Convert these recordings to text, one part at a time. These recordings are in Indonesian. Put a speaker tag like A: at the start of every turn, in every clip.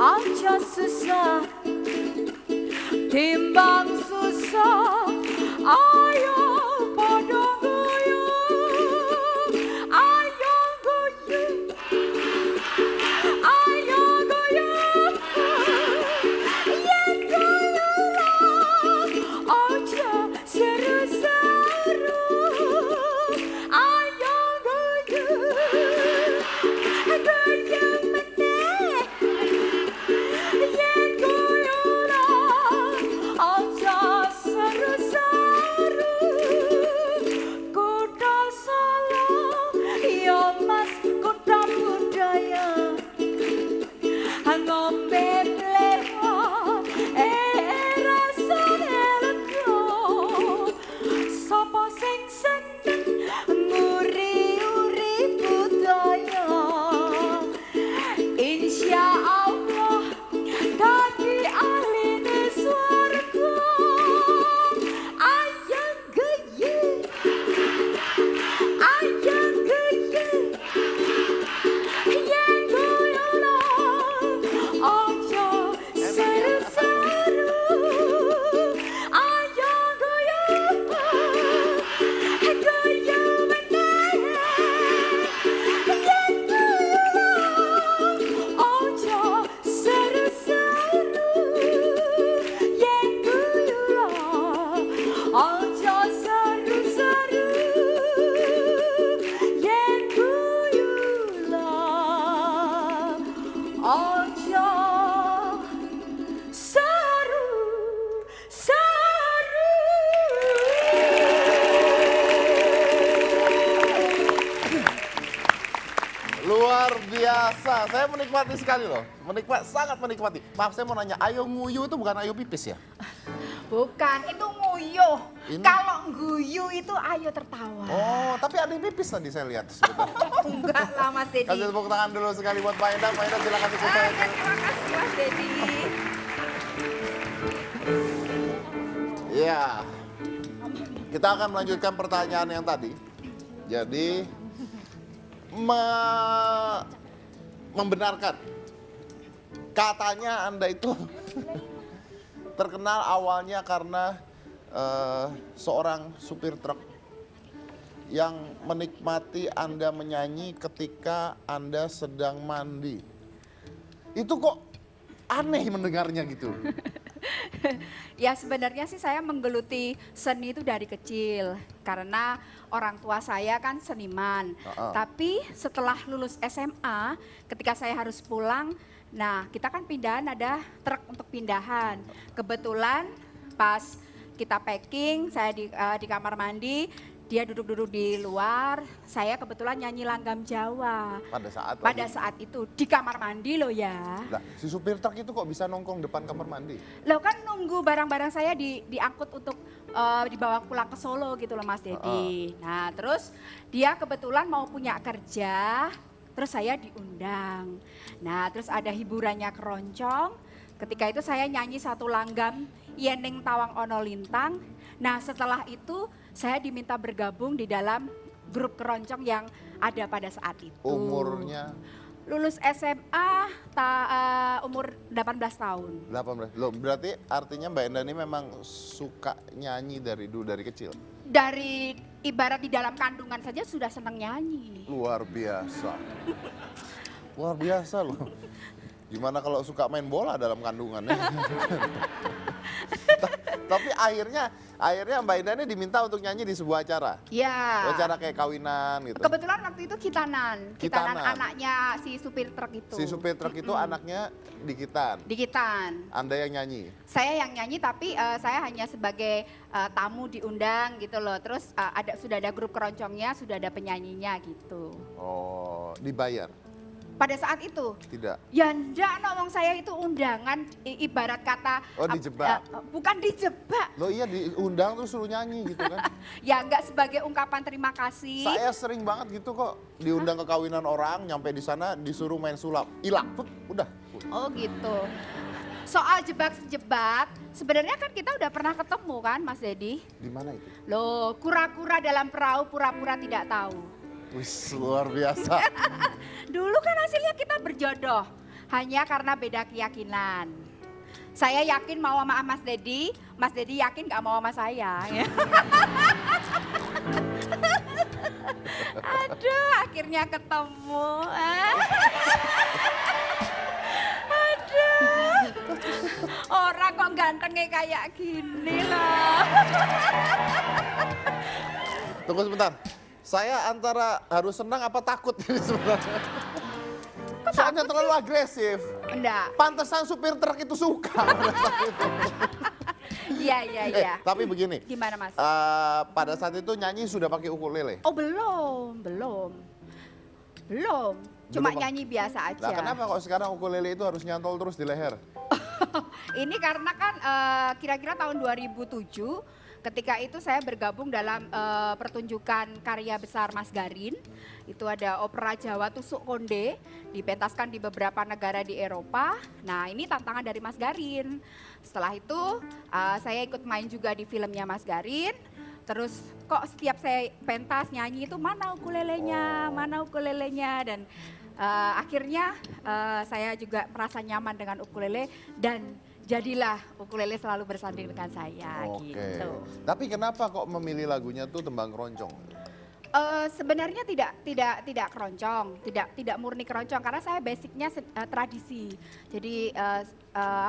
A: aja susah timbang susah ayo padha guyu ayo guyu ayo guyu yen guyu aja seru-seru ayo guyu guyu meneh yen guyu aja seru-seru kota Solo yo mas kota budaya ngombe plewa rasane lega sapa sing seneng nguri-uri budaya insya Allah dadi ahline swarga ayang geye ayang geye yen guyono aja seru-seru ayo guyu guyu meneh yen guyono aja seru-seru yen guyono aja seru-seru yen guyono aja
B: Luar biasa, saya menikmati sekali loh, sangat menikmati. Maaf saya mau nanya, ayo nguyu itu bukan ayo pipis ya?
A: Bukan, itu nguyuh.
B: Ini?
A: Kalau guyu itu ayo tertawa.
B: Oh, tapi ada yang pipis tadi saya lihat sebentar.
A: Enggak lah Mas Dedi.
B: Kasih tepuk tangan dulu sekali buat Pak Endang. Pak Endang silakan ikut saya.
A: Terima kasih Mas Dedi.
B: Iya. Kita akan melanjutkan pertanyaan yang tadi. Jadi membenarkan katanya Anda itu terkenal awalnya karena seorang supir truk yang menikmati Anda menyanyi ketika Anda sedang mandi. Itu kok aneh mendengarnya gitu.
A: Ya sebenarnya sih saya menggeluti seni itu dari kecil karena orang tua saya kan seniman. Tapi setelah lulus SMA, ketika saya harus pulang, nah kita kan pindahan ada truk untuk pindahan. Kebetulan pas kita packing, saya di kamar mandi, dia duduk-duduk di luar, saya kebetulan nyanyi langgam Jawa. Pada saat itu di kamar mandi loh ya.
B: Lah, si supir truk itu kok bisa nongkrong depan kamar mandi?
A: Loh kan nunggu barang-barang saya diangkut untuk dibawa pulang ke Solo gitu loh Mas Dedi. Nah terus dia kebetulan mau punya kerja, terus saya diundang. Nah terus ada hiburannya keroncong, ketika itu saya nyanyi satu langgam Yeneng Tawang Ono Lintang. Nah setelah itu saya diminta bergabung di dalam grup keroncong yang ada pada saat itu.
B: Umurnya?
A: Lulus SMA umur 18 tahun.
B: 18. Loh, berarti artinya Mbak Enda ini memang suka nyanyi dari dulu, dari kecil?
A: Dari ibarat di dalam kandungan saja sudah senang nyanyi.
B: Luar biasa. Luar biasa loh. Gimana kalau suka main bola dalam kandungannya? Tapi akhirnya Mbak Enda ini diminta untuk nyanyi di sebuah acara.
A: Iya.
B: Acara kayak kawinan gitu.
A: Kebetulan waktu itu Kitanan anaknya si supir truk itu.
B: Si supir truk itu anaknya di Kitan.
A: Di Kitan.
B: Anda yang nyanyi.
A: Saya yang nyanyi tapi saya hanya sebagai tamu diundang gitu loh. Terus sudah ada grup keroncongnya, sudah ada penyanyinya gitu.
B: Oh, dibayar?
A: Pada saat itu?
B: Tidak.
A: Ya enggak, no, wong saya itu undangan ibarat kata.
B: Oh dijebak?
A: Bukan dijebak.
B: Loh iya diundang terus suruh nyanyi gitu kan?
A: Ya enggak sebagai ungkapan terima kasih.
B: Saya sering banget gitu kok diundang ke kawinan orang, nyampe di sana disuruh main sulap, hilang, udah.
A: Oh gitu. Soal jebak-jebak, sebenarnya kan kita udah pernah ketemu kan Mas Dedi?
B: Di mana itu?
A: Loh, kura-kura dalam perahu pura-pura tidak tahu.
B: Wih, luar biasa.
A: Dulu kan hasilnya kita berjodoh. hanya karena beda keyakinan. Saya yakin mau sama Mas Dedi yakin gak mau sama saya. Ya. Aduh, akhirnya ketemu. Aduh, orang kok gantengnya kayak gini loh.
B: Tunggu sebentar. Saya antara harus senang apa takut ini sebenarnya. Soalnya terlalu agresif.
A: Enggak.
B: Pantesan supir truk itu suka pada saat itu.
A: Iya.
B: Tapi begini.
A: Gimana Mas?
B: Pada saat itu nyanyi sudah pakai ukulele?
A: Oh belum. Cuma
B: Belum,
A: nyanyi biasa aja.
B: Nah kenapa kok sekarang ukulele itu harus nyantol terus di leher?
A: Ini karena kan kira-kira tahun 2007 ketika itu saya bergabung dalam pertunjukan karya besar Mas Garin. Itu ada opera Jawa Tusuk Konde, dipentaskan di beberapa negara di Eropa. Nah ini tantangan dari Mas Garin. Setelah itu saya ikut main juga di filmnya Mas Garin. Terus kok setiap saya pentas nyanyi itu mana ukulelenya dan akhirnya saya juga merasa nyaman dengan ukulele dan jadilah ukulele selalu bersanding dengan saya gitu.
B: Tapi kenapa kok memilih lagunya tuh Tembang Keroncong?
A: Sebenarnya tidak keroncong, tidak murni keroncong karena saya basicnya tradisi. Jadi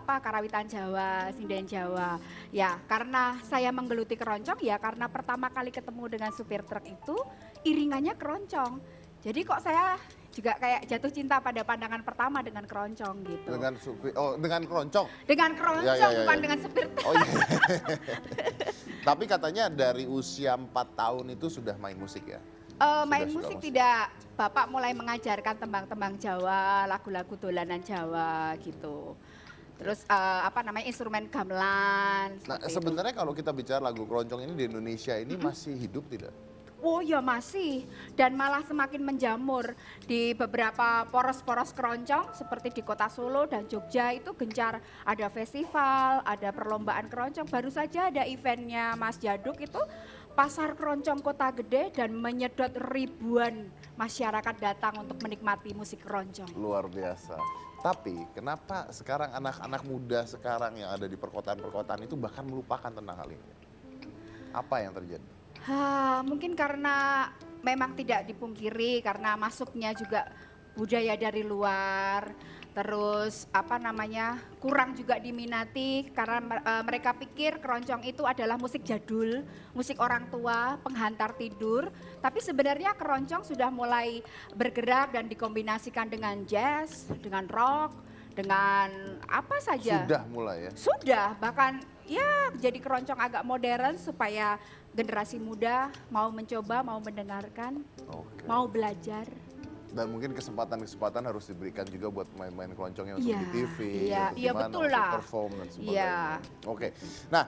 A: karawitan Jawa, sinden Jawa. Ya, karena saya menggeluti keroncong ya karena pertama kali ketemu dengan supir truk itu iringannya keroncong. Jadi kok saya juga kayak jatuh cinta pada pandangan pertama dengan keroncong gitu.
B: Dengan keroncong?
A: Dengan keroncong bukan dengan supir truk.
B: Oh iya. Tapi katanya dari usia 4 tahun itu sudah main musik ya?
A: Main musik tidak, Bapak mulai mengajarkan tembang-tembang Jawa, lagu-lagu dolanan Jawa gitu. Terus instrumen gamelan.
B: Nah sebenarnya kalau kita bicara lagu keroncong ini di Indonesia ini masih hidup tidak?
A: Oh ya masih, dan malah semakin menjamur di beberapa poros-poros keroncong seperti di kota Solo dan Jogja itu gencar ada festival, ada perlombaan keroncong. Baru saja ada eventnya Mas Jaduk itu pasar keroncong Kota Gede dan menyedot ribuan masyarakat datang untuk menikmati musik keroncong.
B: Luar biasa. Tapi kenapa sekarang anak-anak muda sekarang yang ada di perkotaan-perkotaan itu bahkan melupakan tentang hal ini? Apa yang terjadi?
A: Mungkin karena memang tidak dipungkiri karena masuknya juga budaya dari luar, terus kurang juga diminati karena mereka pikir keroncong itu adalah musik jadul, musik orang tua, penghantar tidur. Tapi sebenarnya keroncong sudah mulai bergerak dan dikombinasikan dengan jazz, dengan rock, dengan apa saja.
B: Sudah mulai ya?
A: Sudah, bahkan ya jadi keroncong agak modern supaya generasi muda mau mencoba, mau mendengarkan, mau belajar.
B: Dan mungkin kesempatan-kesempatan harus diberikan juga buat main-main keroncongnya untuk di TV,
A: iya betul lah.
B: Perform dan sebagainya.
A: Iya.
B: Oke, nah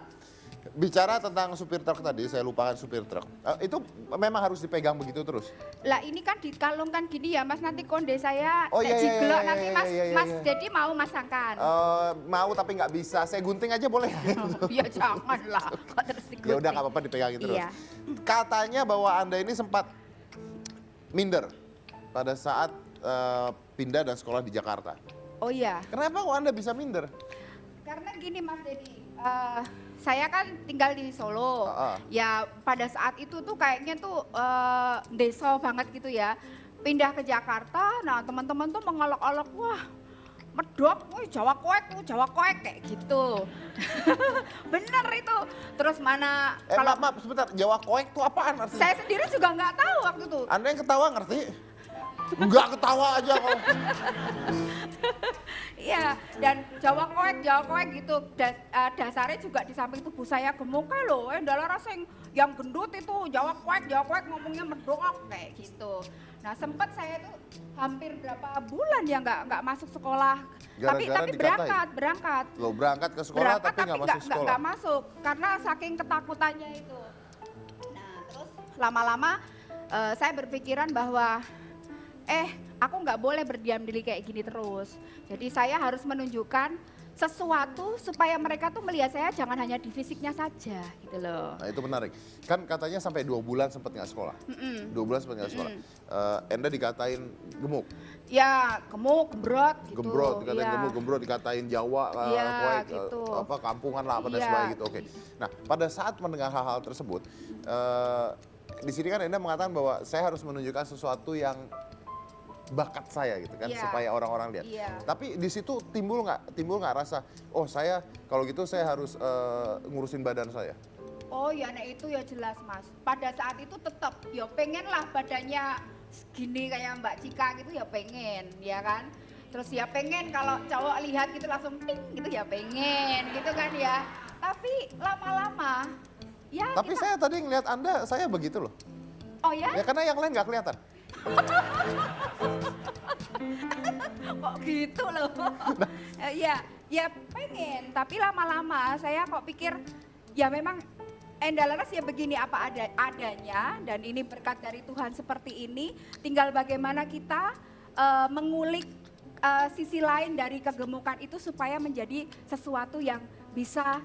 B: bicara tentang supir truk tadi, saya lupakan supir truk. Itu memang harus dipegang begitu terus?
A: Lah ini kan dikalungkan gini ya Mas, nanti konde saya
B: jiglok
A: nanti Mas jadi mau masangkan.
B: Mau tapi nggak bisa, saya gunting aja boleh?
A: Ya janganlah, kok terus digunting.
B: Ya udah nggak apa-apa dipegangin terus.
A: Iya.
B: Katanya bahwa Anda ini sempat minder pada saat pindah dan sekolah di Jakarta.
A: Oh iya.
B: Kenapa kok Anda bisa minder?
A: Karena gini Mas Dedi, saya kan tinggal di Solo. Ya pada saat itu tuh kayaknya tuh desa banget gitu ya. Pindah ke Jakarta, nah teman-teman tuh mengolok-olok, wah medok, Jawa koek kayak gitu. Bener itu. Terus mana
B: kalau maaf sebentar, Jawa koek itu apaan artinya?
A: Saya sendiri juga nggak tahu waktu itu.
B: Anda yang ketawa ngerti? Enggak ketawa aja kok.
A: Iya, dan Jawa koek gitu. Dasarnya juga di samping tubuh saya gemuk loh. Dalam rasa yang gendut itu Jawa koek ngomongnya medok kayak gitu. Nah sempat saya tuh hampir berapa bulan ya nggak masuk sekolah. Tapi berangkat.
B: Loh berangkat ke sekolah tapi nggak masuk sekolah?
A: Nggak masuk karena saking ketakutannya itu. Nah terus lama-lama saya berpikiran bahwa aku nggak boleh berdiam diri kayak gini terus. Jadi saya harus menunjukkan sesuatu supaya mereka tuh melihat saya jangan hanya di fisiknya saja gitu loh.
B: Nah itu menarik. Kan katanya sampai 2 bulan sempat nggak sekolah. 2 bulan sempat nggak sekolah. Enda dikatain gemuk.
A: Ya gemuk, gembrot gitu.
B: Gembrot, dikatain
A: ya.
B: gemuk, gembrot, dikatain Jawa,
A: Iya,
B: pokoknya,
A: gitu.
B: apa kampungan lah, apa dan
A: Iya.
B: sebagainya gitu. Oke. Nah pada saat mendengar hal-hal tersebut, di sini kan Enda mengatakan bahwa saya harus menunjukkan sesuatu yang bakat saya gitu kan,
A: Iya.
B: supaya orang-orang lihat.
A: Iya.
B: Tapi di situ timbul nggak rasa, oh saya kalau gitu saya harus ngurusin badan saya.
A: Oh ya, nah itu ya jelas Mas. Pada saat itu tetap ya pengen lah badannya segini kayak Mbak Cika gitu ya pengen, ya kan. Terus ya pengen kalau cowok lihat gitu langsung ting gitu ya pengen gitu kan ya. Tapi lama-lama ya
B: Tapi saya tadi ngeliat Anda, saya begitu loh.
A: oh ya?
B: Ya karena yang lain nggak kelihatan.
A: Kok gitu loh. Ya pengen, tapi lama-lama saya kok pikir ya memang Enda Laras ya begini apa adanya dan ini berkat dari Tuhan seperti ini. Tinggal bagaimana kita mengulik sisi lain dari kegemukan itu supaya menjadi sesuatu yang bisa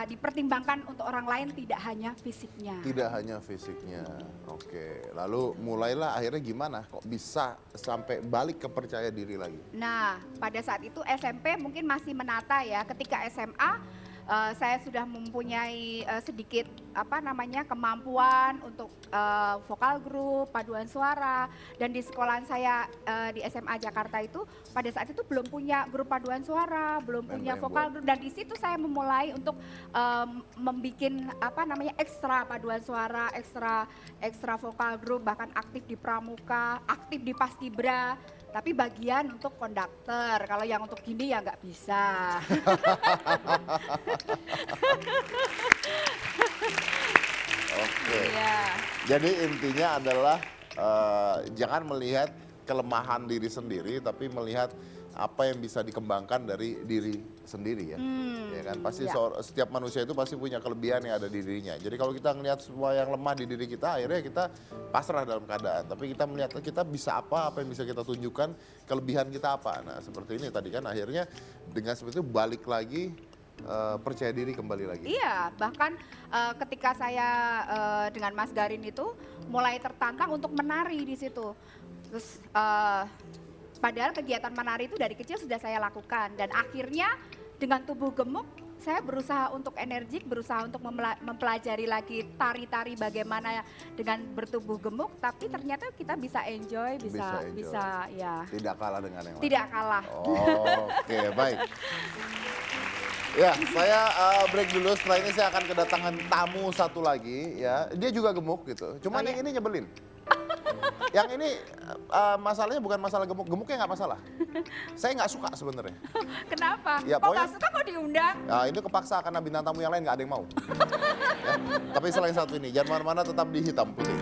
A: dipertimbangkan untuk orang lain, tidak hanya fisiknya.
B: Tidak hanya fisiknya. Oke, lalu mulailah akhirnya gimana? Kok bisa sampai balik ke percaya diri lagi?
A: Nah, pada saat itu SMP mungkin masih menata ya. Ketika SMA saya sudah mempunyai sedikit kemampuan untuk vokal grup, paduan suara, dan di sekolahan saya di SMA Jakarta itu pada saat itu belum punya grup paduan suara, belum punya vokal grup, dan di situ saya memulai untuk membuat ekstra paduan suara, ekstra vokal grup, bahkan aktif di pramuka, aktif di paskibra. Tapi bagian untuk konduktor, kalau yang untuk gini ya nggak bisa.
B: Oke.
A: Iya.
B: Jadi intinya adalah jangan melihat kelemahan diri sendiri, tapi melihat apa yang bisa dikembangkan dari diri sendiri ya. Ya kan pasti
A: ya.
B: setiap manusia itu pasti punya kelebihan yang ada di dirinya. Jadi kalau kita ngelihat semua yang lemah di diri kita, akhirnya kita pasrah dalam keadaan. Tapi kita melihat kita bisa apa yang bisa kita tunjukkan, kelebihan kita apa. Nah seperti ini tadi kan akhirnya dengan seperti itu balik lagi, percaya diri kembali lagi.
A: Iya, bahkan ketika saya dengan Mas Garin itu mulai tertantang untuk menari di situ. Terus padahal kegiatan menari itu dari kecil sudah saya lakukan dan akhirnya dengan tubuh gemuk saya berusaha untuk energik, berusaha untuk mempelajari lagi tari-tari bagaimana dengan bertubuh gemuk, tapi ternyata kita bisa enjoy, bisa ya.
B: Tidak kalah dengan yang lain.
A: Tidak kalah.
B: Oke, baik. Ya, saya break dulu. Setelah ini saya akan kedatangan tamu satu lagi ya. Dia juga gemuk gitu. Cuman yang ini nyebelin. Yang ini masalahnya bukan masalah gemuk, gemuknya nggak masalah. Saya nggak suka sebenarnya.
A: Kenapa?
B: Ya,
A: Kok
B: pokoknya-
A: nggak suka kok diundang?
B: Nah, ini kepaksa karena bintang tamu yang lain nggak ada yang mau. Ya. Tapi selain satu ini, jangan mana-mana tetap di Hitam Putih.